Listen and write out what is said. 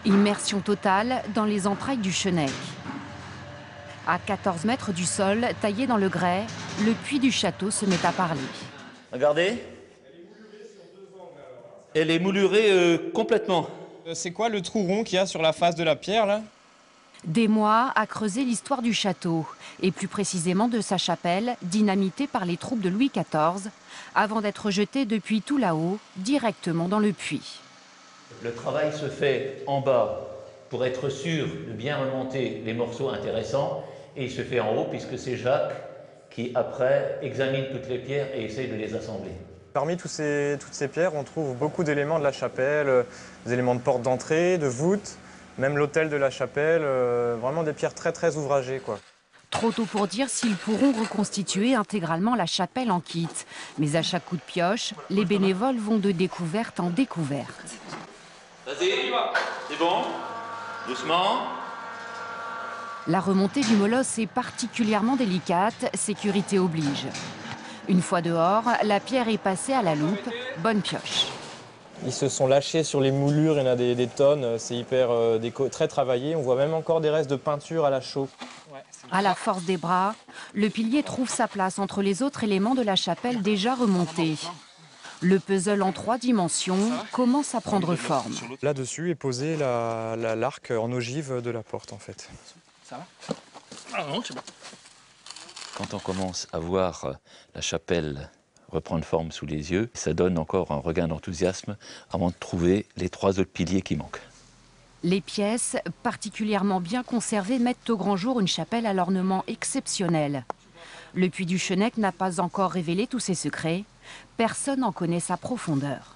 Immersion totale dans les entrailles du Chênec. À 14 mètres du sol, taillé dans le grès, le puits du château se met à parler. Regardez. Elle est moulurée complètement. C'est quoi le trou rond qu'il y a sur la face de la pierre là? Des mois à creuser l'histoire du château, et plus précisément de sa chapelle, dynamitée par les troupes de Louis XIV, avant d'être jetée depuis tout là-haut, directement dans le puits. Le travail se fait en bas pour être sûr de bien remonter les morceaux intéressants, et il se fait en haut puisque c'est Jacques qui après examine toutes les pierres et essaye de les assembler. Parmi toutes ces pierres, on trouve beaucoup d'éléments de la chapelle, des éléments de porte d'entrée, de voûte, même l'autel de la chapelle, vraiment des pierres très ouvragées, quoi. Trop tôt pour dire s'ils pourront reconstituer intégralement la chapelle en kit. Mais à chaque coup de pioche, les bénévoles vont de découverte en découverte. Vas-y, c'est bon. Doucement. La remontée du molosse est particulièrement délicate, sécurité oblige. Une fois dehors, la pierre est passée à la loupe, bonne pioche. Ils se sont lâchés sur les moulures, il y en a des tonnes, c'est hyper très travaillé. On voit même encore des restes de peinture à la chaux. À la force des bras, le pilier trouve sa place entre les autres éléments de la chapelle déjà remontés. Le puzzle en 3 dimensions commence à prendre forme. Là-dessus est posé l'arc en ogive de la porte, en fait. Ça va? Ah non, c'est bon. Quand on commence à voir la chapelle reprendre forme sous les yeux, ça donne encore un regain d'enthousiasme avant de trouver les 3 autres piliers qui manquent. Les pièces, particulièrement bien conservées, mettent au grand jour une chapelle à l'ornement exceptionnel. Le puits du Chênec n'a pas encore révélé tous ses secrets. Personne n'en connaît sa profondeur.